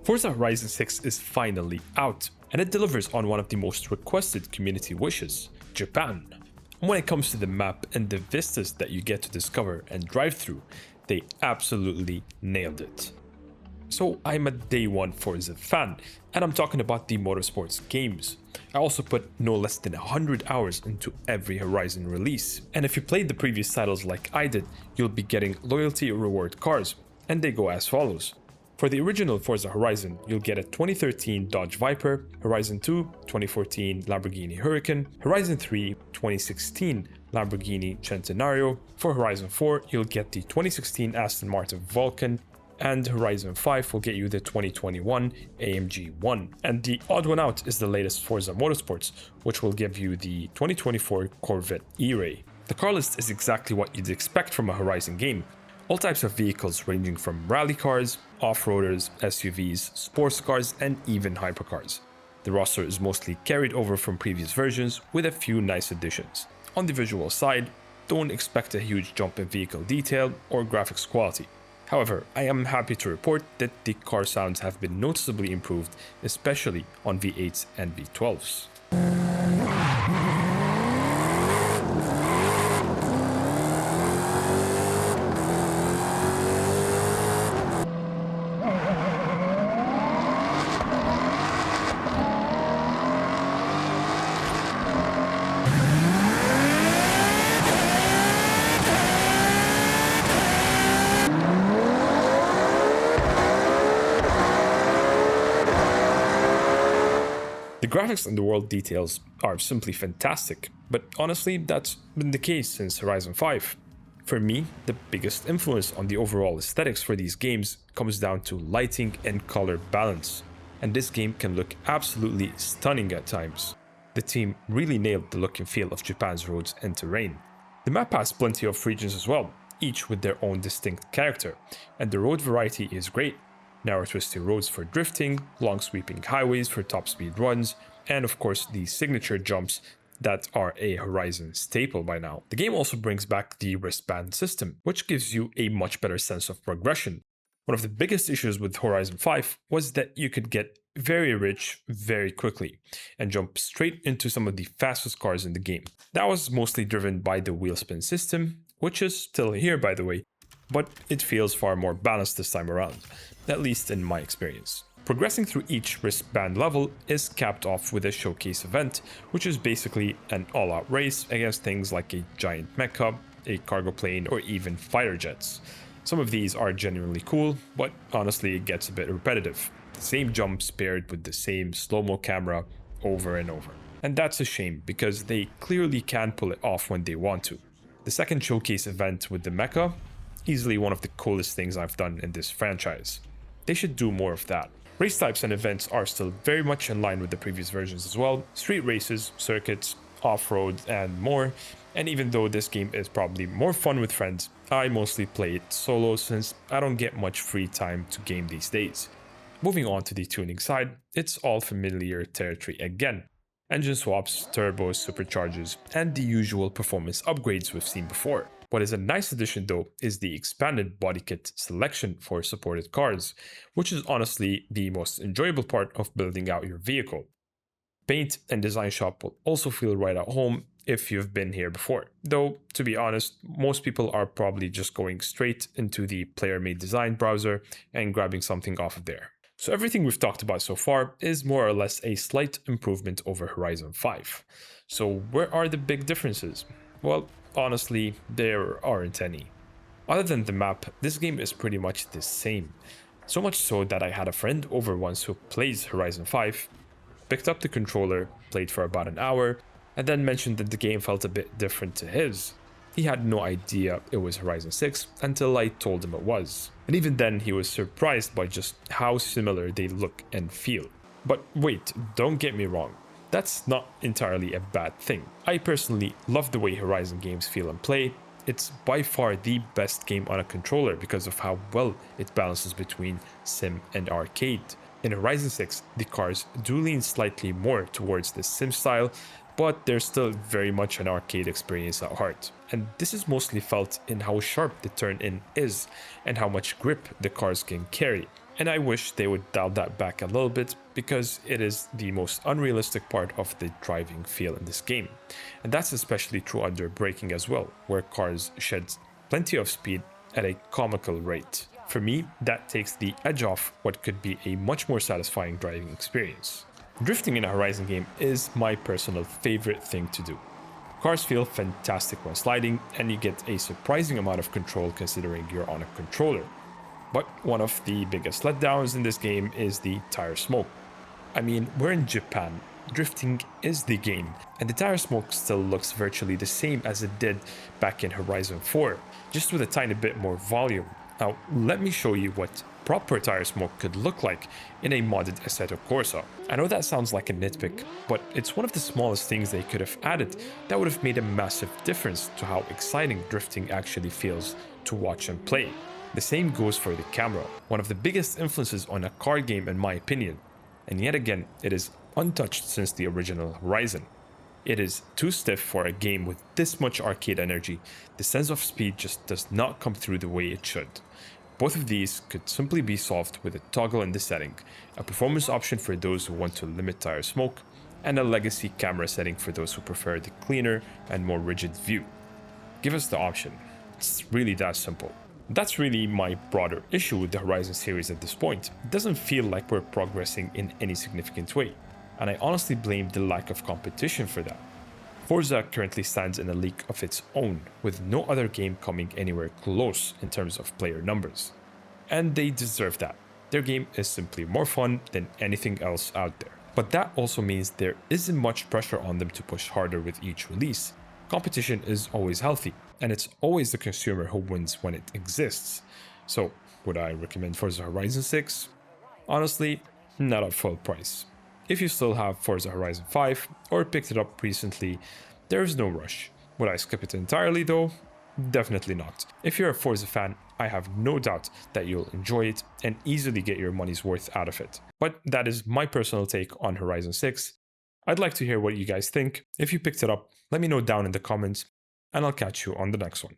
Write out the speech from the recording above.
Forza Horizon 6 is finally out, and it delivers on one of the most requested community wishes, Japan. And when it comes to the map and the vistas that you get to discover and drive through, they absolutely nailed it. So I'm a day one Forza fan, and I'm talking about the motorsports games. I also put no less than 100 hours into every Horizon release, and if you played the previous titles like I did, you'll be getting loyalty reward cars, and they go as follows. For the original Forza Horizon, you'll get a 2013 Dodge Viper, Horizon 2, 2014 Lamborghini Huracan, Horizon 3, 2016 Lamborghini Centenario. For Horizon 4, you'll get the 2016 Aston Martin Vulcan, and Horizon 5 will get you the 2021 AMG 1. And the odd one out is the latest Forza Motorsports, which will give you the 2024 Corvette E-Ray. The car list is exactly what you'd expect from a Horizon game. All types of vehicles ranging from rally cars, off-roaders, SUVs, sports cars, and even hypercars. The roster is mostly carried over from previous versions with a few nice additions. On the visual side, don't expect a huge jump in vehicle detail or graphics quality. However, I am happy to report that the car sounds have been noticeably improved, especially on V8s and V12s. The graphics and the world details are simply fantastic, but honestly that's been the case since Horizon 5. For me, the biggest influence on the overall aesthetics for these games comes down to lighting and color balance, and this game can look absolutely stunning at times. The team really nailed the look and feel of Japan's roads and terrain. The map has plenty of regions as well, each with their own distinct character, and the road variety is great. Narrow twisty roads for drifting, long sweeping highways for top speed runs, and of course the signature jumps that are a Horizon staple by now. The game also brings back the wristband system, which gives you a much better sense of progression. One of the biggest issues with Horizon 5 was that you could get very rich very quickly and jump straight into some of the fastest cars in the game. That was mostly driven by the wheel spin system, which is still here by the way, but it feels far more balanced this time around, at least in my experience. Progressing through each wristband level is capped off with a showcase event, which is basically an all-out race against things like a giant mecha, a cargo plane, or even fighter jets. Some of these are genuinely cool, but honestly it gets a bit repetitive. The same jumps paired with the same slow-mo camera over and over. And that's a shame because they clearly can pull it off when they want to. The second showcase event with the mecha, easily one of the coolest things I've done in this franchise. They should do more of that. Race types and events are still very much in line with the previous versions as well. Street races, circuits, off-road, and more. And even though this game is probably more fun with friends, I mostly play it solo since I don't get much free time to game these days. Moving on to the tuning side, it's all familiar territory again. Engine swaps, turbos, superchargers, and the usual performance upgrades we've seen before. What is a nice addition though is the expanded body kit selection for supported cars, which is honestly the most enjoyable part of building out your vehicle. Paint and design shop will also feel right at home if you've been here before, though to be honest, most people are probably just going straight into the player-made design browser and grabbing something off of there. So everything we've talked about so far is more or less a slight improvement over Horizon 5. So where are the big differences? Well, honestly, there aren't any. Other than the map, this game is pretty much the same. So much so that I had a friend over once who plays Horizon 5, picked up the controller, played for about an hour, and then mentioned that the game felt a bit different to his. He had no idea it was Horizon 6 until I told him it was. And even then he was surprised by just how similar they look and feel. But wait, don't get me wrong. That's not entirely a bad thing. I personally love the way Horizon games feel and play. It's by far the best game on a controller because of how well it balances between sim and arcade. In Horizon 6, the cars do lean slightly more towards the sim style, but they're still very much an arcade experience at heart. And this is mostly felt in how sharp the turn-in is and how much grip the cars can carry. And I wish they would dial that back a little bit because it is the most unrealistic part of the driving feel in this game. And that's especially true under braking as well, where cars shed plenty of speed at a comical rate. For me, that takes the edge off what could be a much more satisfying driving experience. Drifting in a Horizon game is my personal favorite thing to do. Cars feel fantastic when sliding, and you get a surprising amount of control considering you're on a controller. But one of the biggest letdowns in this game is the tire smoke. I mean, we're in Japan, drifting is the game, and the tire smoke still looks virtually the same as it did back in Horizon 4, just with a tiny bit more volume. Now, let me show you what proper tire smoke could look like in a modded Assetto Corsa. I know that sounds like a nitpick, but it's one of the smallest things they could have added that would have made a massive difference to how exciting drifting actually feels to watch and play. The same goes for the camera, one of the biggest influences on a car game in my opinion, and yet again, it is untouched since the original Horizon. It is too stiff for a game with this much arcade energy. The sense of speed just does not come through the way it should. Both of these could simply be solved with a toggle in the setting, a performance option for those who want to limit tire smoke, and a legacy camera setting for those who prefer the cleaner and more rigid view. Give us the option. It's really that simple. That's really my broader issue with the Horizon series at this point. It doesn't feel like we're progressing in any significant way, and I honestly blame the lack of competition for that. Forza currently stands in a league of its own, with no other game coming anywhere close in terms of player numbers. And they deserve that. Their game is simply more fun than anything else out there. But that also means there isn't much pressure on them to push harder with each release. Competition is always healthy, and it's always the consumer who wins when it exists. So, would I recommend Forza Horizon 6? Honestly, not at full price. If you still have Forza Horizon 5 or picked it up recently, there is no rush. Would I skip it entirely though? Definitely not. If you're a Forza fan, I have no doubt that you'll enjoy it and easily get your money's worth out of it. But that is my personal take on Horizon 6. I'd like to hear what you guys think. If you picked it up, let me know down in the comments, and I'll catch you on the next one.